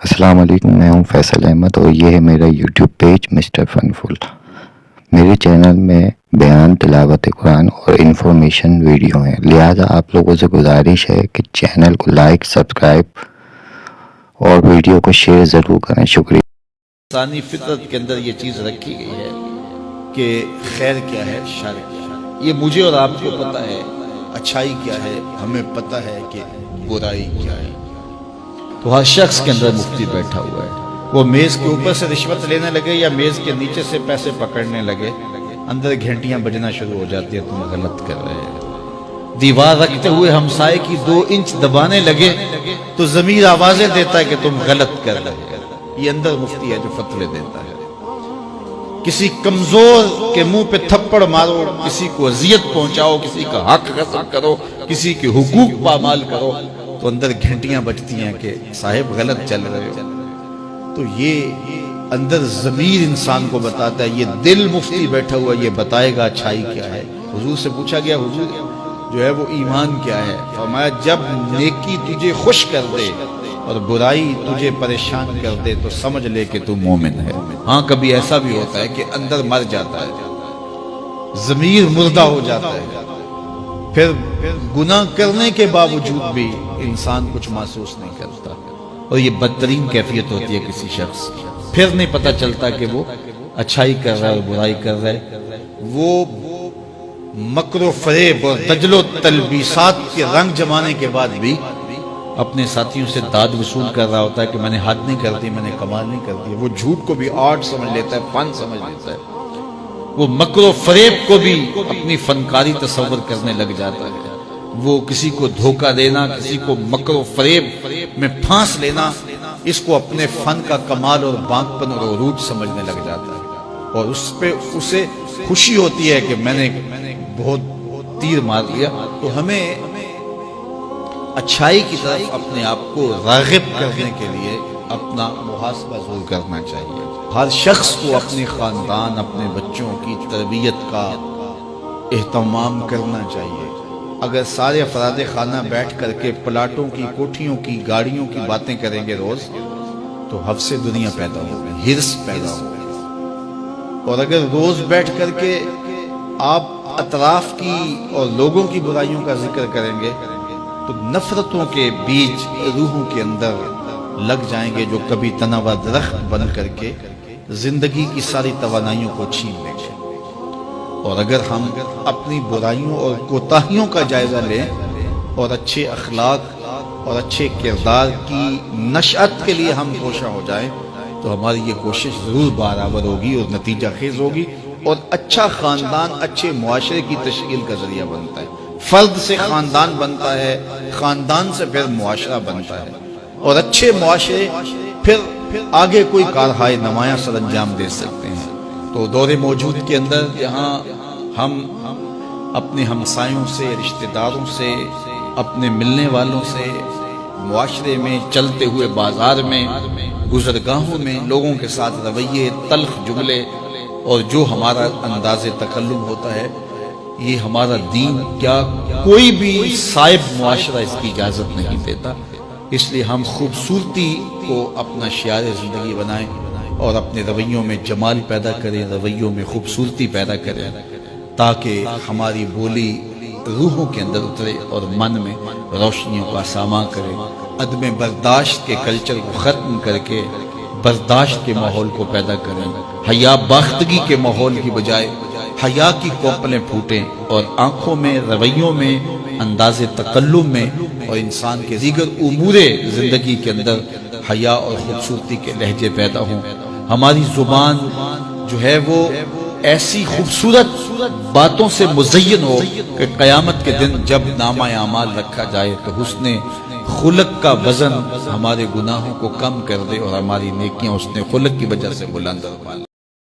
السلام علیکم، میں ہوں فیصل احمد اور یہ ہے میرا یوٹیوب پیج مسٹر فن فل۔ میرے چینل میں بیان، تلاوت قرآن اور انفارمیشن ویڈیو ہیں، لہذا آپ لوگوں سے گزارش ہے کہ چینل کو لائک، سبسکرائب اور ویڈیو کو شیئر ضرور کریں۔ شکریہ۔ انسانی فطرت کے اندر یہ چیز رکھی گئی ہے کہ خیر کیا ہے، شر کیا ہے، یہ مجھے اور آپ کو پتہ ہے۔ اچھائی کیا ہے ہمیں پتہ ہے کہ برائی کیا ہے۔ تو ہر شخص کے اندر مفتی بیٹھا ہوا ہے، وہ میز کے اوپر سے رشوت لینے لگے یا میز کے نیچے سے پیسے پکڑنے لگے، اندر گھنٹیاں بجنا شروع ہو جاتی ہیں، تم غلط کر رہے ہیں۔ دیوار رکھتے ہوئے ہمسائے کی 2 انچ دبانے لگے تو ضمیر آوازیں دیتا ہے کہ تم غلط کر رہے ہیں۔ یہ اندر مفتی ہے جو فتوے دیتا ہے۔ کسی کمزور کے منہ پہ تھپڑ مارو، کسی کو اذیت پہنچاؤ، کسی کا حق غصب کرو، کسی کے حقوق پامال کرو تو اندر گھنٹیاں بجتی ہیں کہ صاحب غلط چل رہے ہو۔ تو یہ اندر ضمیر انسان کو بتاتا ہے، یہ دل مفتی بیٹھا ہوا یہ بتائے گا اچھائی کیا ہے۔ حضور سے پوچھا گیا حضور جو ہے وہ ایمان کیا ہے؟ فرمایا جب نیکی تجھے خوش کر دے اور برائی تجھے پریشان کر دے تو سمجھ لے کہ تو مومن ہے۔ ہاں کبھی ایسا بھی ہوتا ہے کہ اندر مر جاتا ہے، ضمیر مردہ ہو جاتا ہے، پھر گناہ کرنے کے باوجود بھی انسان کچھ محسوس نہیں کرتا، اور یہ بدترین کیفیت ہوتی ہے کسی شخص کی۔ پھر نہیں پتہ چلتا کہ وہ اچھائی کر رہا ہے اور برائی کر رہا ہے۔ وہ مکر و فریب اور دجل و تلبیسات کے رنگ جمانے کے بعد بھی اپنے ساتھیوں سے داد وصول کر رہا ہوتا ہے کہ میں نے حد نہیں کر دی، میں نے کمال نہیں کر دی۔ وہ جھوٹ کو بھی آرٹ سمجھ لیتا ہے، فن سمجھ لیتا ہے، وہ مکر و فریب کو بھی اپنی فنکاری تصور کرنے لگ جاتا ہے۔ وہ کسی کو دھوکہ دینا، کسی کو مکر و فریب میں پھانس لینا، اس کو اپنے فن کا کمال اور بانکپن اور عروج سمجھنے لگ جاتا ہے، اور اس پہ اسے خوشی ہوتی ہے کہ میں نے بہت تیر مار لیا۔ تو ہمیں اچھائی کی طرف اپنے آپ کو راغب کرنے کے لیے اپنا محاسبہ ضرور کرنا چاہیے۔ ہر شخص کو اپنے خاندان، اپنے بچوں کی تربیت کا اہتمام کرنا چاہیے۔ اگر سارے افراد خانہ بیٹھ کر کے پلاٹوں کی، کوٹھیوں کی، گاڑیوں کی باتیں کریں گے روز تو حفظ دنیا پیدا ہوگی، ہرس پیدا ہوگی۔ اور اگر روز بیٹھ کر کے آپ اطراف کی اور لوگوں کی برائیوں کا ذکر کریں گے تو نفرتوں کے بیج روحوں کے اندر لگ جائیں گے، جو کبھی تناور درخت بن کر کے زندگی کی ساری توانائیوں کو چھین لیں گے۔ اور اگر ہم اپنی برائیوں اور کوتاہیوں کا جائزہ لیں اور اچھے اخلاق اور اچھے کردار کی نشأت کے لیے ہم کوشاں ہو جائیں تو ہماری یہ کوشش ضرور برآمد ہوگی اور نتیجہ خیز ہوگی، اور اچھا خاندان اچھے معاشرے کی تشکیل کا ذریعہ بنتا ہے۔ فرد سے خاندان بنتا ہے، خاندان سے پھر معاشرہ بنتا ہے، اور اچھے معاشرے پھر آگے کوئی کارہائے نمایاں سر انجام دے سکتے ہیں۔ تو دور موجود کے اندر جہاں ہم اپنے ہمسایوں سے، رشتہ داروں سے، اپنے ملنے والوں سے، معاشرے میں، چلتے ہوئے بازار میں، گزرگاہوں میں لوگوں کے ساتھ رویے، تلخ جملے اور جو ہمارا انداز تکلم ہوتا ہے، یہ ہمارا دین کیا کوئی بھی صائب معاشرہ اس کی اجازت نہیں دیتا۔ اس لیے ہم خوبصورتی کو اپنا شعار زندگی بنائیں اور اپنے رویوں میں جمال پیدا کریں، رویوں میں خوبصورتی پیدا کریں، تاکہ ہماری بولی روحوں کے اندر اترے اور من میں روشنیوں کا ساماں کرے۔ عدم برداشت کے کلچر کو ختم کر کے برداشت کے ماحول کو پیدا کریں، حیا باختگی کے ماحول کی بجائے حیا کی کوپلیں پھوٹیں، اور آنکھوں میں، رویوں میں، انداز تکلم میں اور انسان کے دیگر امور زندگی کے اندر حیا اور خوبصورتی کے لہجے پیدا ہوں۔ ہماری زبان جو ہے وہ ایسی خوبصورت باتوں سے مزین ہو کہ قیامت کے دن جب نامہ اعمال رکھا جائے تو حسن خلق کا وزن ہمارے گناہوں کو کم کر دے اور ہماری نیکیاں حسن خلق کی وجہ سے بلند ہو۔